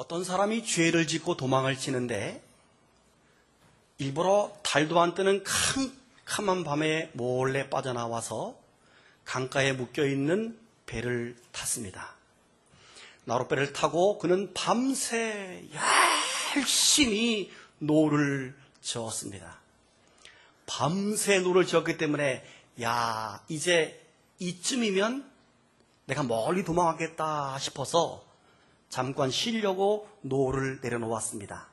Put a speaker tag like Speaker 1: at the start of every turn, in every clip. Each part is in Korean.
Speaker 1: 어떤 사람이 죄를 짓고 도망을 치는데 일부러 달도 안 뜨는 캄캄한 밤에 몰래 빠져나와서 강가에 묶여있는 배를 탔습니다. 나룻배를 타고 그는 밤새 열심히 노를 저었습니다. 밤새 노를 저었기 때문에 이제 이쯤이면 내가 멀리 도망가겠다 싶어서 잠깐 쉬려고 노를 내려놓았습니다.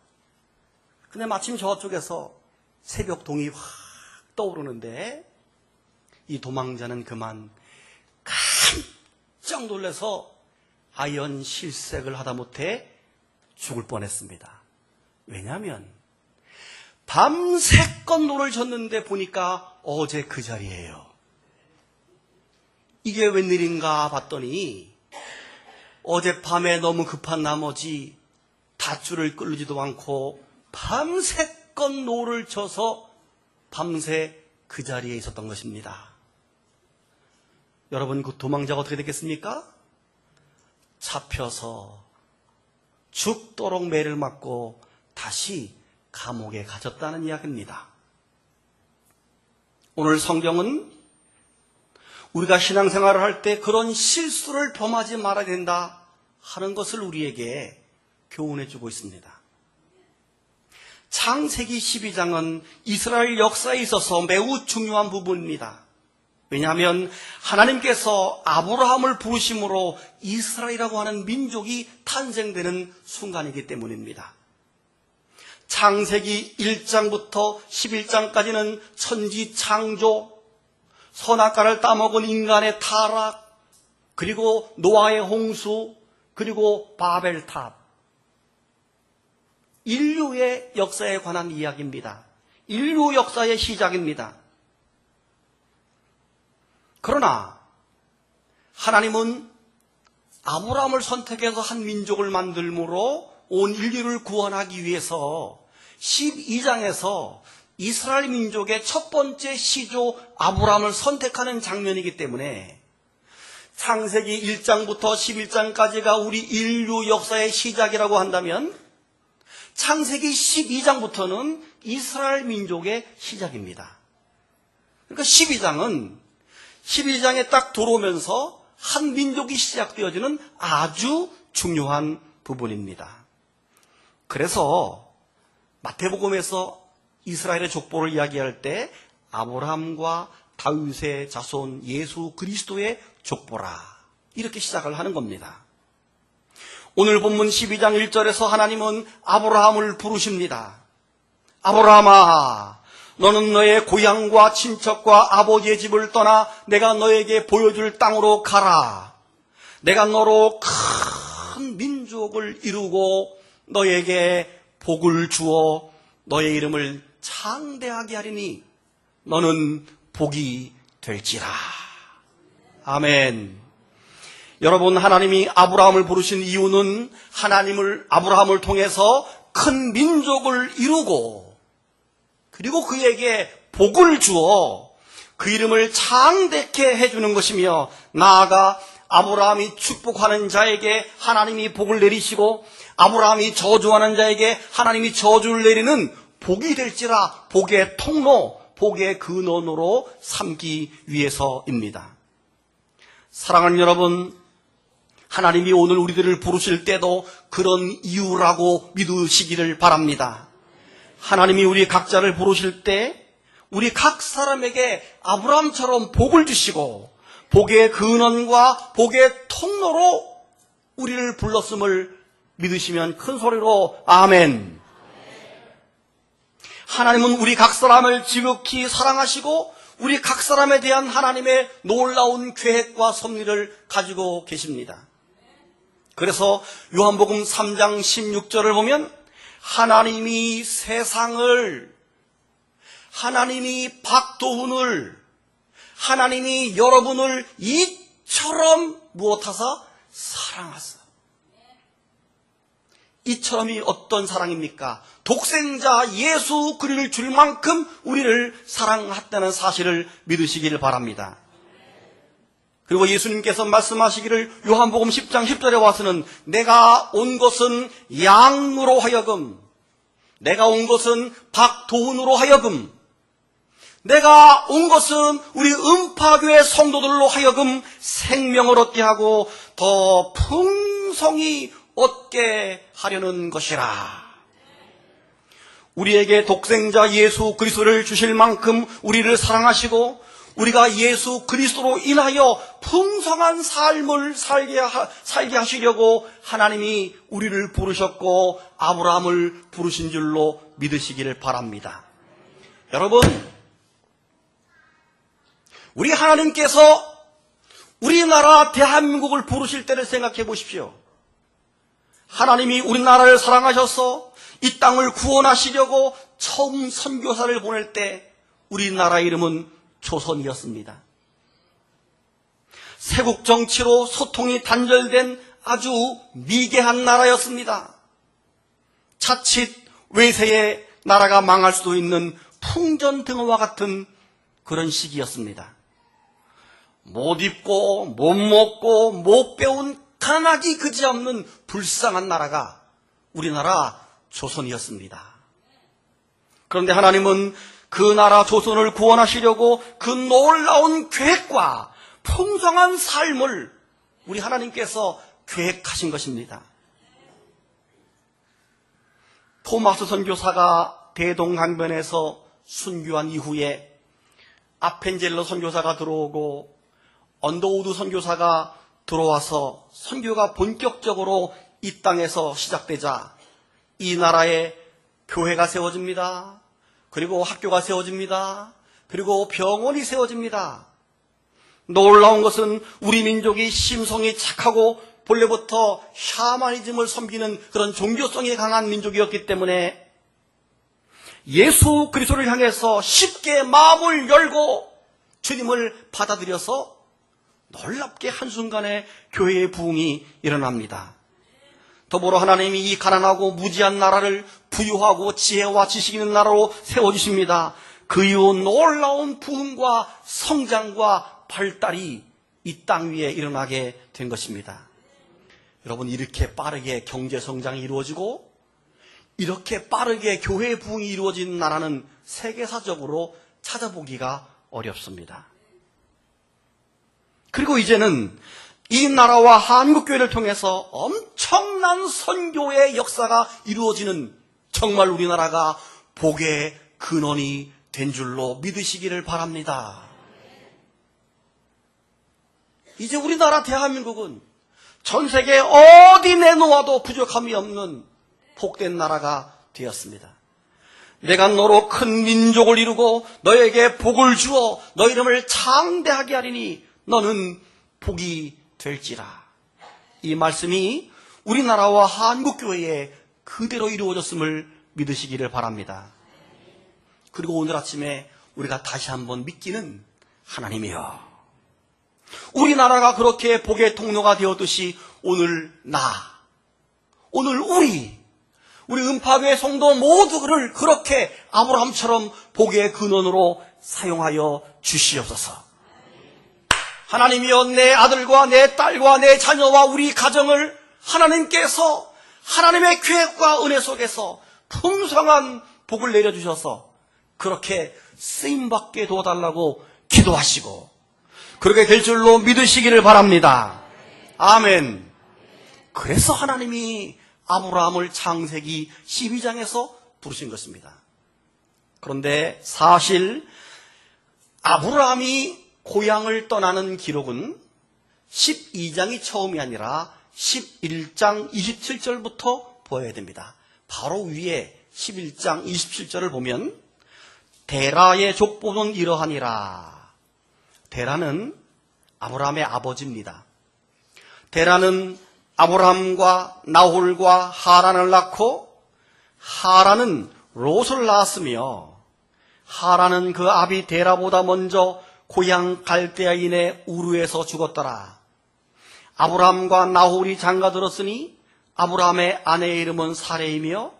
Speaker 1: 근데 마침 저쪽에서 새벽 동이 확 떠오르는데 이 도망자는 그만 깜짝 놀라서 아연 실색을 하다못해 죽을 뻔했습니다. 왜냐하면 밤새껏 노를 졌는데 보니까 어제 그 자리예요. 이게 웬일인가 봤더니 어젯밤에 너무 급한 나머지 닷줄을 끌지도 않고 밤새껏 노를 져서 밤새 그 자리에 있었던 것입니다. 여러분, 그 도망자가 어떻게 됐겠습니까? 잡혀서 죽도록 매를 맞고 다시 감옥에 갇혔다는 이야기입니다. 오늘 성경은 우리가 신앙생활을 할 때 그런 실수를 범하지 말아야 된다 하는 것을 우리에게 교훈해 주고 있습니다. 창세기 12장은 이스라엘 역사에 있어서 매우 중요한 부분입니다. 왜냐하면 하나님께서 아브라함을 부르심으로 이스라엘이라고 하는 민족이 탄생되는 순간이기 때문입니다. 창세기 1장부터 11장까지는 천지 창조, 선악과를 따먹은 인간의 타락, 그리고 노아의 홍수, 그리고 바벨탑, 인류의 역사에 관한 이야기입니다. 인류 역사의 시작입니다. 그러나 하나님은 아브라함을 선택해서 한 민족을 만들므로 온 인류를 구원하기 위해서 12장에서 이스라엘 민족의 첫 번째 시조 아브라함을 선택하는 장면이기 때문에 창세기 1장부터 11장까지가 우리 인류 역사의 시작이라고 한다면 창세기 12장부터는 이스라엘 민족의 시작입니다. 그러니까 12장에 딱 들어오면서 한 민족이 시작되어지는 아주 중요한 부분입니다. 그래서 마태복음에서 이스라엘의 족보를 이야기할 때 아브라함과 다윗의 자손 예수 그리스도의 족보라 이렇게 시작을 하는 겁니다. 오늘 본문 12장 1절에서 하나님은 아브라함을 부르십니다. 아브라함아, 너는 너의 고향과 친척과 아버지의 집을 떠나 내가 너에게 보여줄 땅으로 가라. 내가 너로 큰 민족을 이루고 너에게 복을 주어 너의 이름을 창대하게 하리니 너는 복이 될지라. 아멘. 여러분, 하나님이 아브라함을 부르신 이유는 아브라함을 통해서 큰 민족을 이루고 그리고 그에게 복을 주어 그 이름을 창대케 해주는 것이며, 나아가 아브라함이 축복하는 자에게 하나님이 복을 내리시고 아브라함이 저주하는 자에게 하나님이 저주를 내리는 복이 될지라, 복의 통로, 복의 근원으로 삼기 위해서입니다. 사랑하는 여러분, 하나님이 오늘 우리들을 부르실 때도 그런 이유라고 믿으시기를 바랍니다. 하나님이 우리 각자를 부르실 때 우리 각 사람에게 아브라함처럼 복을 주시고 복의 근원과 복의 통로로 우리를 불렀음을 믿으시면 큰 소리로 아멘. 하나님은 우리 각 사람을 지극히 사랑하시고 우리 각 사람에 대한 하나님의 놀라운 계획과 섭리를 가지고 계십니다. 그래서 요한복음 3장 16절을 보면 하나님이 세상을, 하나님이 박도훈을, 하나님이 여러분을 이처럼 무엇하사 사랑하사. 이처럼이 어떤 사랑입니까? 독생자 예수 그리스도를 줄 만큼 우리를 사랑했다는 사실을 믿으시길 바랍니다. 그리고 예수님께서 말씀하시기를 요한복음 10장 10절에 와서는 내가 온 것은 양으로 하여금, 내가 온 것은 박도훈으로 하여금, 내가 온 것은 우리 음파교회 성도들로 하여금 생명을 얻게 하고 더 풍성히 얻게 하려는 것이라. 우리에게 독생자 예수 그리스도를 주실 만큼 우리를 사랑하시고 우리가 예수 그리스도로 인하여 풍성한 삶을 살게 하시려고 하나님이 우리를 부르셨고 아브라함을 부르신 줄로 믿으시기를 바랍니다. 여러분, 우리 하나님께서 우리나라 대한민국을 부르실 때를 생각해 보십시오. 하나님이 우리나라를 사랑하셔서 이 땅을 구원하시려고 처음 선교사를 보낼 때 우리나라 이름은 조선이었습니다. 세국 정치로 소통이 단절된 아주 미개한 나라였습니다. 자칫 외세의 나라가 망할 수도 있는 풍전등화와 같은 그런 시기였습니다. 못 입고 못 먹고 못 배운 가난하기 그지없는 불쌍한 나라가 우리나라 조선이었습니다. 그런데 하나님은 그 나라 조선을 구원하시려고 그 놀라운 계획과 풍성한 삶을 우리 하나님께서 계획하신 것입니다. 토마스 선교사가 대동강변에서 순교한 이후에 아펜젤러 선교사가 들어오고 언더우드 선교사가 들어와서 선교가 본격적으로 이 땅에서 시작되자 이 나라에 교회가 세워집니다. 그리고 학교가 세워집니다. 그리고 병원이 세워집니다. 놀라운 것은 우리 민족이 심성이 착하고 본래부터 샤머니즘을 섬기는 그런 종교성이 강한 민족이었기 때문에 예수 그리스도를 향해서 쉽게 마음을 열고 주님을 받아들여서 놀랍게 한순간에 교회의 부흥이 일어납니다. 더불어 하나님이 이 가난하고 무지한 나라를 부유하고 지혜와 지식 있는 나라로 세워주십니다. 그 이후 놀라운 부흥과 성장과 발달이 이 땅 위에 일어나게 된 것입니다. 여러분, 이렇게 빠르게 경제 성장이 이루어지고 이렇게 빠르게 교회 부흥이 이루어진 나라는 세계사적으로 찾아보기가 어렵습니다. 그리고 이제는 이 나라와 한국교회를 통해서 엄청난 선교의 역사가 이루어지는 정말 우리나라가 복의 근원이 된 줄로 믿으시기를 바랍니다. 이제 우리나라 대한민국은 전 세계 어디 내놓아도 부족함이 없는 복된 나라가 되었습니다. 내가 너로 큰 민족을 이루고 너에게 복을 주어 너 이름을 창대하게 하리니 너는 복이 될지라. 이 말씀이 우리나라와 한국교회에 그대로 이루어졌음을 믿으시기를 바랍니다. 그리고 오늘 아침에 우리가 다시 한번 믿기는 하나님이여, 우리나라가 그렇게 복의 통로가 되었듯이 오늘 오늘 우리 음파교회 성도 모두를 그렇게 아브라함처럼 복의 근원으로 사용하여 주시옵소서. 하나님이여, 내 아들과 내 딸과 내 자녀와 우리 가정을 하나님께서 하나님의 계획과 은혜 속에서 풍성한 복을 내려주셔서 그렇게 쓰임받게 도와달라고 기도하시고 그렇게 될 줄로 믿으시기를 바랍니다. 아멘. 그래서 하나님이 아브라함을 창세기 12장에서 부르신 것입니다. 그런데 사실 아브라함이 고향을 떠나는 기록은 12장이 처음이 아니라 11장 27절부터 보아야 됩니다. 바로 위에 11장 27절을 보면 데라의 족보는 이러하니라. 데라는 아브라함의 아버지입니다. 데라는 아브라함과 나홀과 하란을 낳고 하란은 롯을 낳았으며 하란은 그 아비 데라보다 먼저 고향 갈대아인의 우르에서 죽었더라. 아브라함과 나홀이 장가들었으니 아브라함의 아내의 이름은 사레이며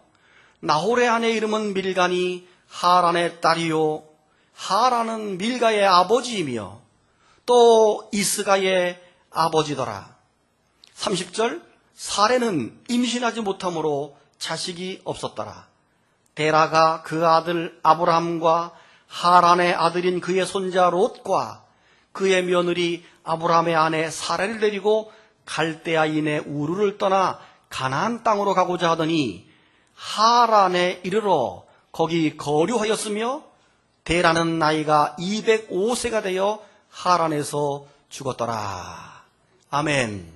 Speaker 1: 나홀의 아내의 이름은 밀가니 하란의 딸이요 하란은 밀가의 아버지이며 또 이스가의 아버지더라. 30절, 사레는 임신하지 못함으로 자식이 없었더라. 데라가 그 아들 아브라함과 하란의 아들인 그의 손자 롯과 그의 며느리 아브라함의 아내 사라를 데리고 갈대아인의 우르를 떠나 가나안 땅으로 가고자 하더니 하란에 이르러 거기 거류하였으며 데라는 나이가 205세가 되어 하란에서 죽었더라. 아멘.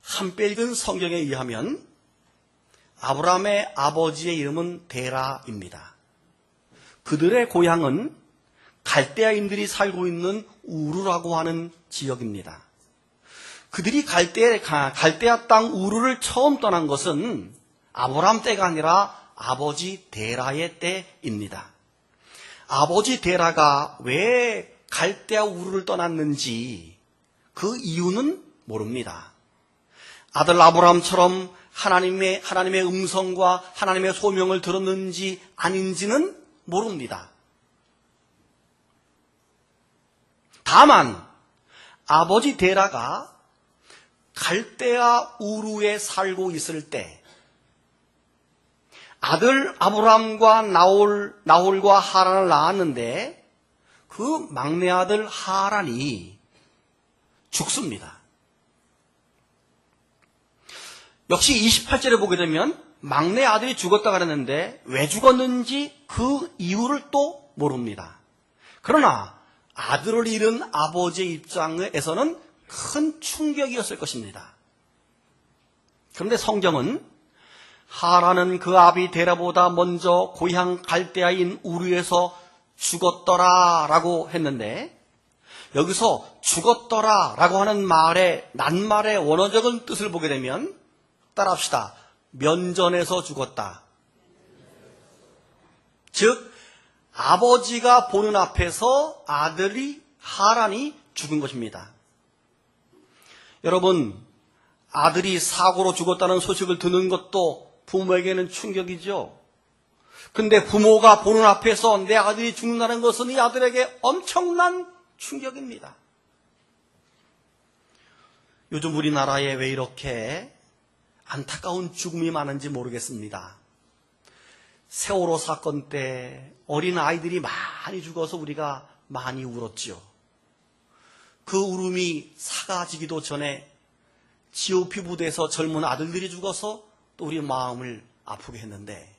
Speaker 1: 한pe 읽은 성경에 의하면 아브라함의 아버지의 이름은 데라입니다. 그들의 고향은 갈대아인들이 살고 있는 우르라고 하는 지역입니다. 그들이 갈대아 땅 우르를 처음 떠난 것은 아브라함 때가 아니라 아버지 데라의 때입니다. 아버지 데라가 왜 갈대아 우르를 떠났는지 그 이유는 모릅니다. 아들 아브라함처럼 하나님의 음성과 하나님의 소명을 들었는지 아닌지는 모릅니다. 다만 아버지 데라가 갈대아 우르에 살고 있을 때 아들 아브라함과 나홀과 하란을 낳았는데 그 막내 아들 하란이 죽습니다. 역시 28절에 보게 되면 막내 아들이 죽었다 그랬는데 왜 죽었는지 그 이유를 또 모릅니다. 그러나 아들을 잃은 아버지의 입장에서는 큰 충격이었을 것입니다. 그런데 성경은 하란은 그 아비 데라보다 먼저 고향 갈대아인 우르에서 죽었더라 라고 했는데 여기서 죽었더라 라고 하는 말의 낱말의 원어적인 뜻을 보게 되면 따라합시다. 면전에서 죽었다. 즉 아버지가 보는 앞에서 아들이 하란이 죽은 것입니다. 여러분, 아들이 사고로 죽었다는 소식을 듣는 것도 부모에게는 충격이죠. 근데 부모가 보는 앞에서 내 아들이 죽는다는 것은 이 아들에게 엄청난 충격입니다. 요즘 우리나라에 왜 이렇게 안타까운 죽음이 많은지 모르겠습니다. 세월호 사건 때 어린 아이들이 많이 죽어서 우리가 많이 울었지요. 그 울음이 사라지기도 전에 GOP 부대에서 젊은 아들들이 죽어서 또 우리 마음을 아프게 했는데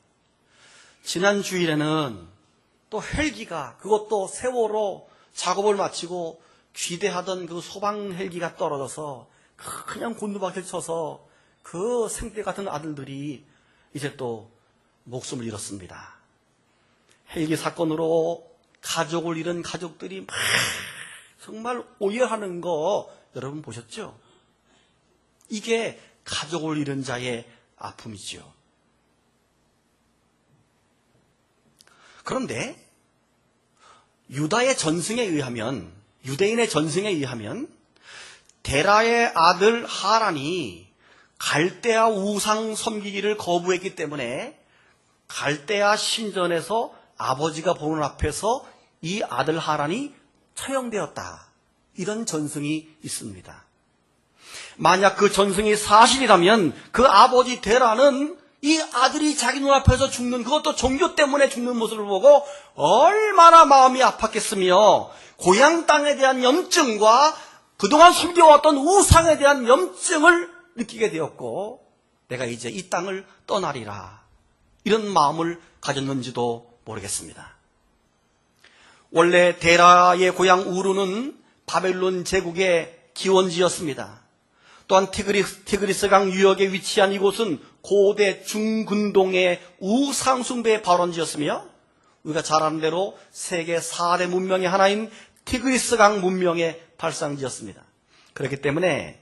Speaker 1: 지난 주일에는 또 헬기가 그것도 세월호 작업을 마치고 귀대하던 그 소방 헬기가 떨어져서 그냥 곤두박질 쳐서 그 생떼 같은 아들들이 이제 또 목숨을 잃었습니다. 헬기 사건으로 가족을 잃은 가족들이 막 정말 오열하는 거 여러분 보셨죠? 이게 가족을 잃은 자의 아픔이죠. 그런데 유대인의 전승에 의하면 데라의 아들 하란이 갈대아 우상 섬기기를 거부했기 때문에 갈대아 신전에서 아버지가 보는 앞에서 이 아들 하란이 처형되었다. 이런 전승이 있습니다. 만약 그 전승이 사실이라면 그 아버지 데라는 이 아들이 자기 눈앞에서 죽는 그것도 종교 때문에 죽는 모습을 보고 얼마나 마음이 아팠겠으며 고향 땅에 대한 염증과 그동안 숨겨왔던 우상에 대한 염증을 느끼게 되었고 내가 이제 이 땅을 떠나리라 이런 마음을 가졌는지도 모르겠습니다. 원래 데라의 고향 우르는 바벨론 제국의 기원지였습니다. 또한 티그리스강 유역에 위치한 이곳은 고대 중근동의 우상숭배의 발원지였으며 우리가 잘 아는 대로 세계 4대 문명의 하나인 티그리스강 문명의 발상지였습니다. 그렇기 때문에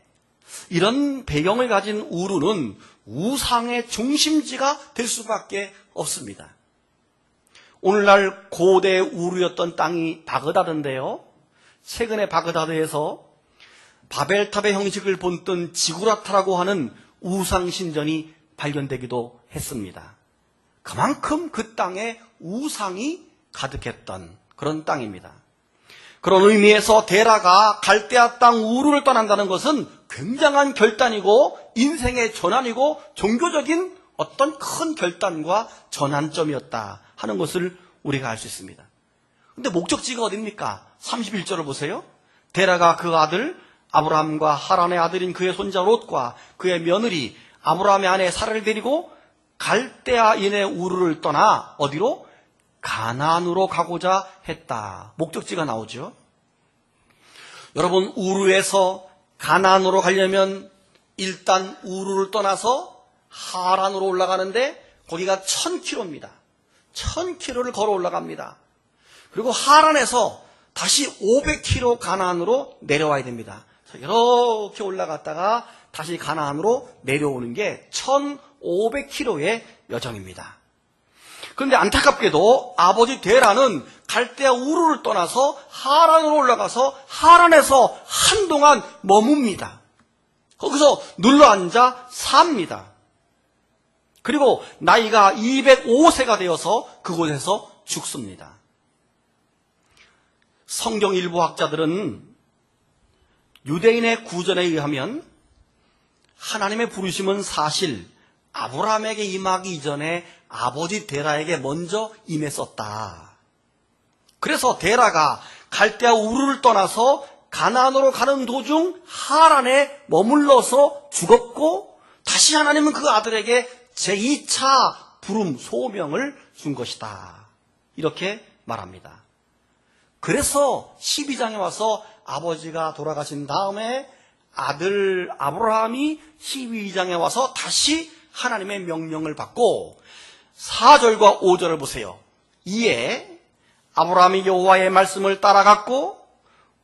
Speaker 1: 이런 배경을 가진 우르는 우상의 중심지가 될 수밖에 없습니다. 오늘날 고대 우르였던 땅이 바그다드인데요. 최근에 바그다드에서 바벨탑의 형식을 본뜬 지구라타라고 하는 우상신전이 발견되기도 했습니다. 그만큼 그 땅에 우상이 가득했던 그런 땅입니다. 그런 의미에서 데라가 갈대아 땅 우르를 떠난다는 것은 굉장한 결단이고 인생의 전환이고 종교적인 어떤 큰 결단과 전환점이었다 하는 것을 우리가 알 수 있습니다. 근데 목적지가 어딥니까? 31절을 보세요. 데라가 그 아들 아브라함과 하란의 아들인 그의 손자 롯과 그의 며느리 아브라함의 아내 사라를 데리고 갈대아인의 우르를 떠나 어디로? 가나안으로 가고자 했다. 목적지가 나오죠. 여러분, 우르에서 가나안으로 가려면 일단 우르를 떠나서 하란으로 올라가는데 거기가 1000km입니다. 1000km를 걸어 올라갑니다. 그리고 하란에서 다시 500km 가나안으로 내려와야 됩니다. 이렇게 올라갔다가 다시 가나안으로 내려오는 게 1500km의 여정입니다. 그런데 안타깝게도 아버지 데라는 갈대아 우르를 떠나서 하란으로 올라가서 하란에서 한동안 머뭅니다. 거기서 눌러앉아 삽니다. 그리고 나이가 205세가 되어서 그곳에서 죽습니다. 성경 일부 학자들은 유대인의 구전에 의하면 하나님의 부르심은 사실 아브라함에게 임하기 이전에 아버지 데라에게 먼저 임했었다. 그래서 데라가 갈대아 우르를 떠나서 가나안으로 가는 도중 하란에 머물러서 죽었고 다시 하나님은 그 아들에게 제2차 부름 소명을 준 것이다. 이렇게 말합니다. 그래서 12장에 와서 아버지가 돌아가신 다음에 아들 아브라함이 12장에 와서 다시 하나님의 명령을 받고 4절과 5절을 보세요. 이에 아브라함이 여호와의 말씀을 따라갔고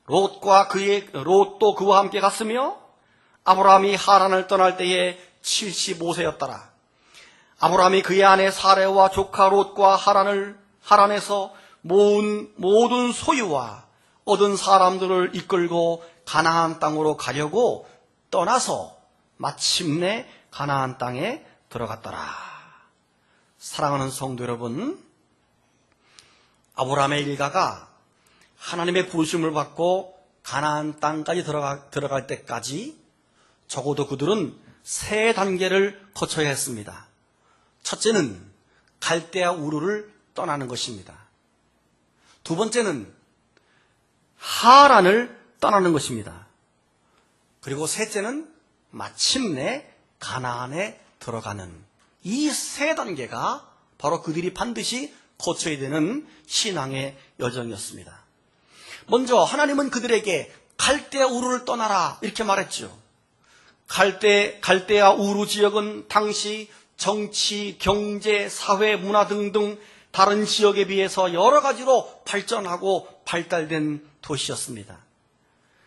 Speaker 1: 롯도 그와 함께 갔으며 아브라함이 하란을 떠날 때에 75세였더라. 아브라함이 그의 아내 사레와 조카 롯과 하란에서 모든 소유와 얻은 사람들을 이끌고 가나안 땅으로 가려고 떠나서 마침내 가나안 땅에 들어갔더라. 사랑하는 성도 여러분, 아브라함의 일가가 하나님의 부르심을 받고 가나안 땅까지 들어갈 때까지 적어도 그들은 3단계를 거쳐야 했습니다. 첫째는 갈대아 우르를 떠나는 것입니다. 두 번째는 하란을 떠나는 것입니다. 그리고 셋째는 마침내 가나안에 들어가는 이 3단계가 바로 그들이 반드시 거쳐야 되는 신앙의 여정이었습니다. 먼저 하나님은 그들에게 갈대아 우르를 떠나라 이렇게 말했죠. 갈대아 우르 지역은 당시 정치, 경제, 사회, 문화 등등 다른 지역에 비해서 여러 가지로 발전하고 발달된 도시였습니다.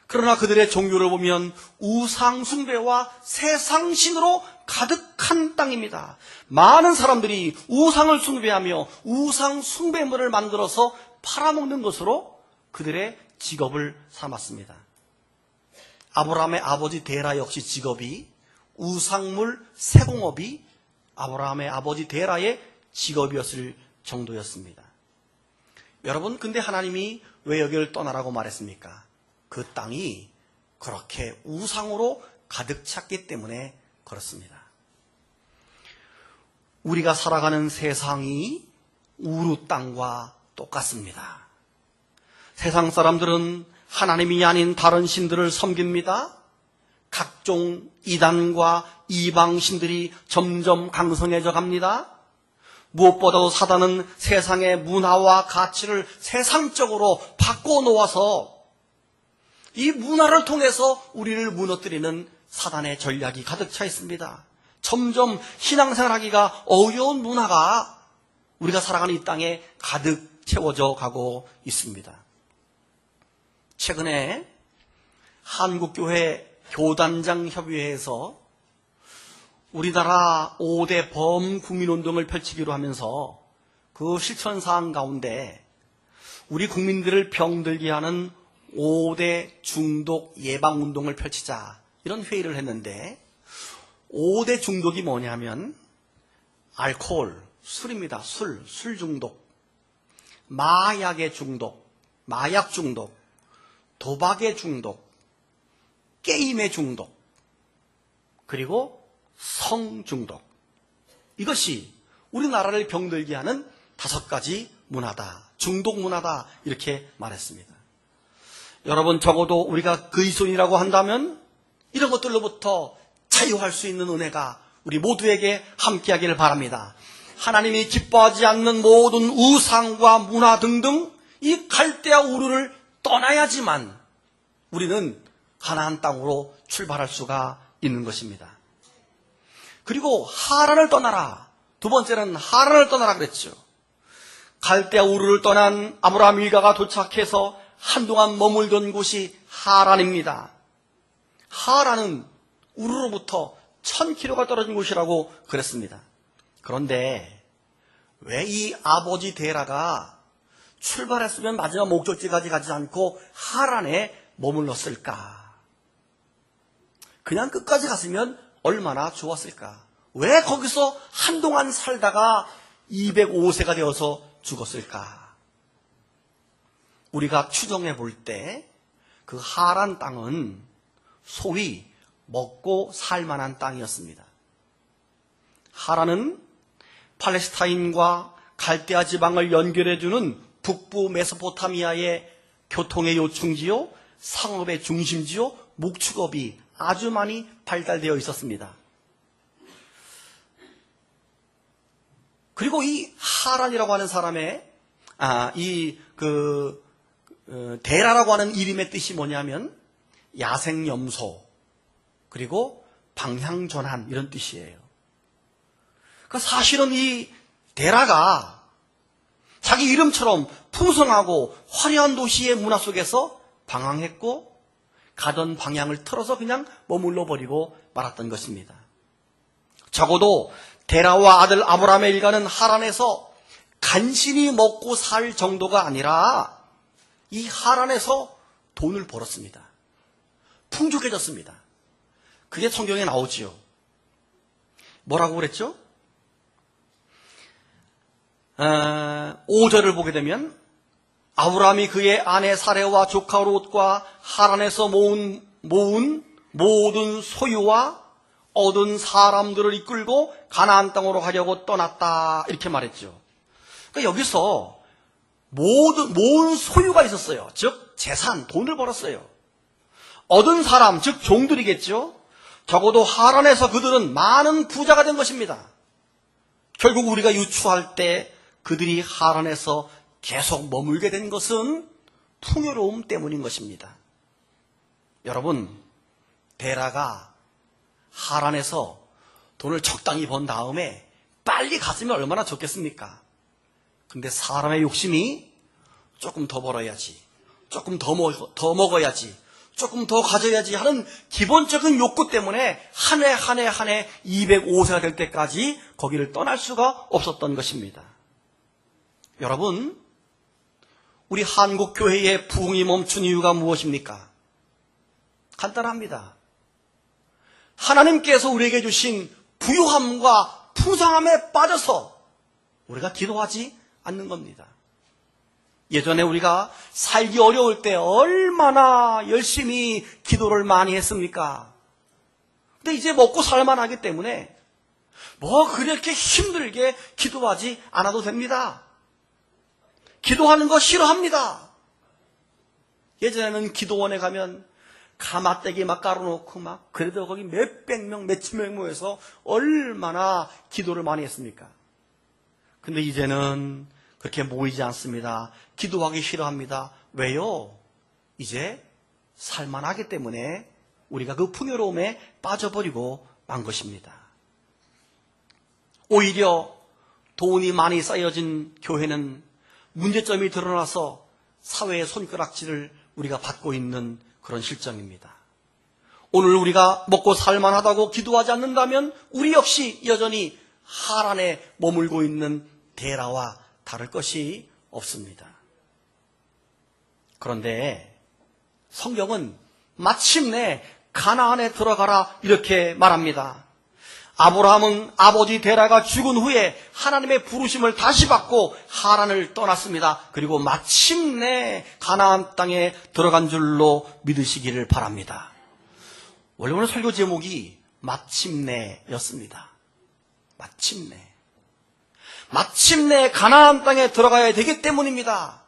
Speaker 1: 그러나 그들의 종교를 보면 우상 숭배와 세상신으로 가득한 땅입니다. 많은 사람들이 우상을 숭배하며 우상 숭배물을 만들어서 팔아먹는 것으로 그들의 직업을 삼았습니다. 아브라함의 아버지 데라 역시 직업이 우상물 세공업이 아브라함의 아버지 데라의 직업이었을 정도였습니다. 여러분, 근데 하나님이 왜 여기를 떠나라고 말했습니까? 그 땅이 그렇게 우상으로 가득 찼기 때문에 그렇습니다. 우리가 살아가는 세상이 우루 땅과 똑같습니다. 세상 사람들은 하나님이 아닌 다른 신들을 섬깁니다. 각종 이단과 이방 신들이 점점 강성해져 갑니다. 무엇보다도 사단은 세상의 문화와 가치를 세상적으로 바꿔놓아서 이 문화를 통해서 우리를 무너뜨리는 사단의 전략이 가득 차 있습니다. 점점 신앙생활하기가 어려운 문화가 우리가 살아가는 이 땅에 가득 채워져 가고 있습니다. 최근에 한국교회 교단장 협의회에서 우리나라 5대 범국민운동을 펼치기로 하면서 그 실천사항 가운데 우리 국민들을 병들게 하는 5대 중독 예방운동을 펼치자 이런 회의를 했는데 5대 중독이 뭐냐면 알코올, 술입니다. 술 중독, 마약의 중독, 마약 중독, 도박의 중독, 게임의 중독, 그리고 성 중독. 이것이 우리나라를 병들게 하는 5가지 문화다. 중독 문화다. 이렇게 말했습니다. 여러분, 적어도 우리가 그리스도인이라고 한다면 이런 것들로부터 자유할 수 있는 은혜가 우리 모두에게 함께하기를 바랍니다. 하나님이 기뻐하지 않는 모든 우상과 문화 등등 이 갈대아 우르를 떠나야지만 우리는 가나안 땅으로 출발할 수가 있는 것입니다. 그리고 하란을 떠나라. 두 번째는 하란을 떠나라 그랬죠. 갈대아 우르를 떠난 아브라함 일가가 도착해서 한동안 머물던 곳이 하란입니다. 하란은 우르로부터 1000km가 떨어진 곳이라고 그랬습니다. 그런데 왜 이 아버지 데라가 출발했으면 마지막 목적지까지 가지 않고 하란에 머물렀을까? 그냥 끝까지 갔으면 얼마나 좋았을까? 왜 거기서 한동안 살다가 205세가 되어서 죽었을까? 우리가 추정해 볼 때 그 하란 땅은 소위 먹고 살만한 땅이었습니다. 하란은 팔레스타인과 갈대아 지방을 연결해주는 북부 메소포타미아의 교통의 요충지요, 상업의 중심지요, 목축업이 아주 많이 발달되어 있었습니다. 그리고 이 하란이라고 하는 사람의 데라라고 하는 이름의 뜻이 뭐냐면 야생염소 그리고 방향전환 이런 뜻이에요. 그 사실은 이 데라가 자기 이름처럼 풍성하고 화려한 도시의 문화 속에서 방황했고 가던 방향을 틀어서 그냥 머물러 버리고 말았던 것입니다. 적어도 데라와 아들 아브라함의 일가는 하란에서 간신히 먹고 살 정도가 아니라 이 하란에서 돈을 벌었습니다. 풍족해졌습니다. 그게 성경에 나오지요. 뭐라고 그랬죠? 5절을 보게 되면 아브라함이 그의 아내 사레와 조카 롯과 하란에서 모은 모든 소유와 얻은 사람들을 이끌고 가나안 땅으로 가려고 떠났다 이렇게 말했죠. 그러니까 여기서 모은 소유가 있었어요. 즉 재산, 돈을 벌었어요. 얻은 사람, 즉 종들이겠죠. 적어도 하란에서 그들은 많은 부자가 된 것입니다. 결국 우리가 유추할 때 그들이 하란에서 계속 머물게 된 것은 풍요로움 때문인 것입니다. 여러분, 데라가 하란에서 돈을 적당히 번 다음에 빨리 갔으면 얼마나 좋겠습니까? 근데 사람의 욕심이 조금 더 벌어야지, 조금 더 먹어야지, 조금 더 가져야지 하는 기본적인 욕구 때문에 한 해 205세가 될 때까지 거기를 떠날 수가 없었던 것입니다. 여러분, 우리 한국교회의 부흥이 멈춘 이유가 무엇입니까? 간단합니다. 하나님께서 우리에게 주신 부유함과 풍성함에 빠져서 우리가 기도하지 않는 겁니다. 예전에 우리가 살기 어려울 때 얼마나 열심히 기도를 많이 했습니까? 근데 이제 먹고 살만하기 때문에 뭐 그렇게 힘들게 기도하지 않아도 됩니다. 기도하는 거 싫어합니다. 예전에는 기도원에 가면 가마떼기 막 깔아놓고 막 그래도 거기 몇백 명, 몇천 명 모여서 얼마나 기도를 많이 했습니까? 근데 이제는 그렇게 모이지 않습니다. 기도하기 싫어합니다. 왜요? 이제 살만하기 때문에 우리가 그 풍요로움에 빠져버리고 만 것입니다. 오히려 돈이 많이 쌓여진 교회는 문제점이 드러나서 사회의 손가락질을 우리가 받고 있는 그런 실정입니다. 오늘 우리가 먹고 살만하다고 기도하지 않는다면 우리 역시 여전히 하란에 머물고 있는 데라와 다를 것이 없습니다. 그런데 성경은 마침내 가나안에 들어가라 이렇게 말합니다. 아브라함은 아버지 데라가 죽은 후에 하나님의 부르심을 다시 받고 하란을 떠났습니다. 그리고 마침내 가나안 땅에 들어간 줄로 믿으시기를 바랍니다. 원래 오늘 설교 제목이 마침내였습니다. 마침내 가나안 땅에 들어가야 되기 때문입니다.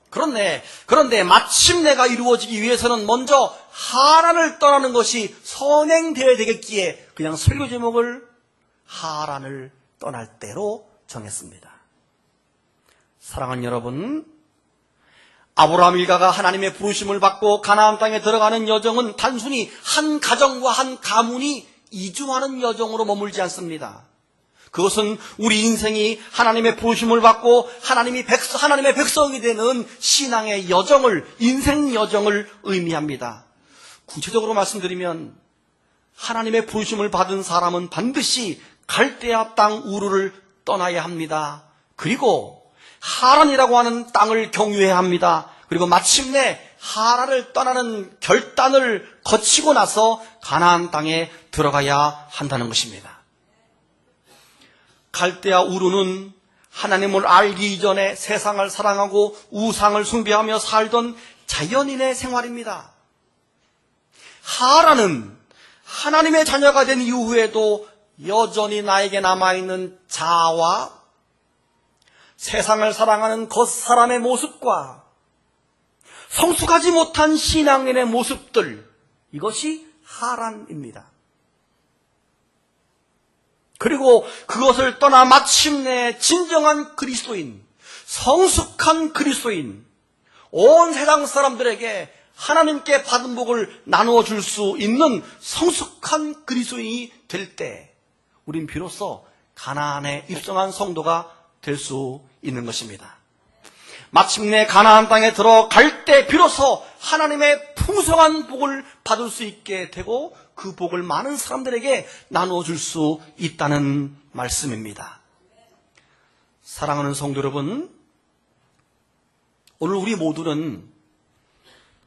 Speaker 1: 그런데 마침내가 이루어지기 위해서는 먼저 하란을 떠나는 것이 선행되어야 되겠기에 그냥 설교 제목을 하란을 떠날 때로 정했습니다. 사랑하는 여러분, 아브라함 일가가 하나님의 부르심을 받고 가나안 땅에 들어가는 여정은 단순히 한 가정과 한 가문이 이주하는 여정으로 머물지 않습니다. 그것은 우리 인생이 하나님의 부르심을 받고 하나님의 백성이 되는 신앙의 여정을, 인생 여정을 의미합니다. 구체적으로 말씀드리면 하나님의 부르심을 받은 사람은 반드시 갈대아 땅 우르를 떠나야 합니다. 그리고 하란이라고 하는 땅을 경유해야 합니다. 그리고 마침내 하란을 떠나는 결단을 거치고 나서 가나안 땅에 들어가야 한다는 것입니다. 갈대아 우르는 하나님을 알기 이전에 세상을 사랑하고 우상을 숭배하며 살던 자연인의 생활입니다. 하란은 하나님의 자녀가 된 이후에도 여전히 나에게 남아있는 자아와 세상을 사랑하는 겉사람의 모습과 성숙하지 못한 신앙인의 모습들, 이것이 하란입니다. 그리고 그것을 떠나 마침내 진정한 그리스도인, 성숙한 그리스도인, 온 세상 사람들에게 하나님께 받은 복을 나누어 줄 수 있는 성숙한 그리스도인이 될 때 우린 비로소 가나안에 입성한 성도가 될 수 있는 것입니다. 마침내 가나안 땅에 들어갈 때 비로소 하나님의 풍성한 복을 받을 수 있게 되고 그 복을 많은 사람들에게 나누어 줄 수 있다는 말씀입니다. 사랑하는 성도 여러분, 오늘 우리 모두는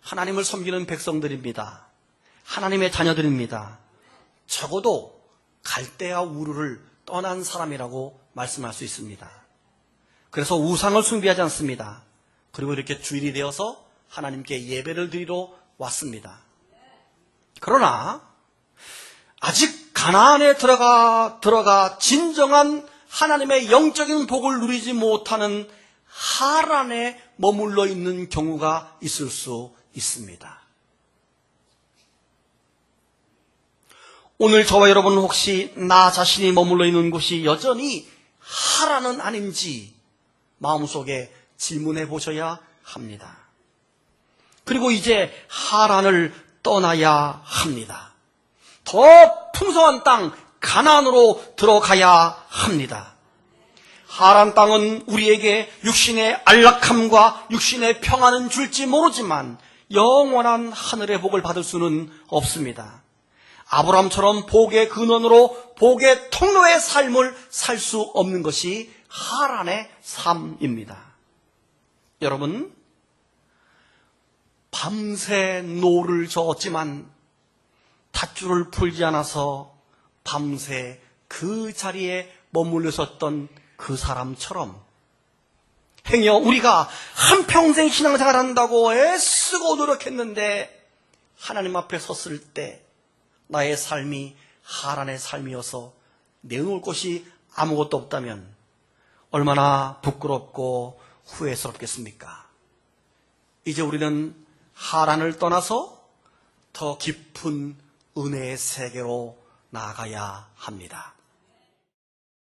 Speaker 1: 하나님을 섬기는 백성들입니다. 하나님의 자녀들입니다. 적어도 갈대아 우르를 떠난 사람이라고 말씀할 수 있습니다. 그래서 우상을 숭배하지 않습니다. 그리고 이렇게 주일이 되어서 하나님께 예배를 드리러 왔습니다. 그러나 아직 가나안에 들어가 진정한 하나님의 영적인 복을 누리지 못하는 하란에 머물러 있는 경우가 있을 수 있습니다. 오늘 저와 여러분 혹시 나 자신이 머물러 있는 곳이 여전히 하란은 아닌지 마음속에 질문해 보셔야 합니다. 그리고 이제 하란을 떠나야 합니다. 더 풍성한 땅 가나안으로 들어가야 합니다. 하란 땅은 우리에게 육신의 안락함과 육신의 평안은 줄지 모르지만 영원한 하늘의 복을 받을 수는 없습니다. 아브라함처럼 복의 근원으로 복의 통로의 삶을 살 수 없는 것이 하란의 삶입니다. 여러분, 밤새 노를 저었지만 닷줄을 풀지 않아서 밤새 그 자리에 머물러 있었던 그 사람처럼 행여 우리가 한평생 신앙생활 한다고 애쓰고 노력했는데 하나님 앞에 섰을 때 나의 삶이 하란의 삶이어서 내놓을 것이 아무것도 없다면 얼마나 부끄럽고 후회스럽겠습니까? 이제 우리는 하란을 떠나서 더 깊은 은혜의 세계로 나아가야 합니다.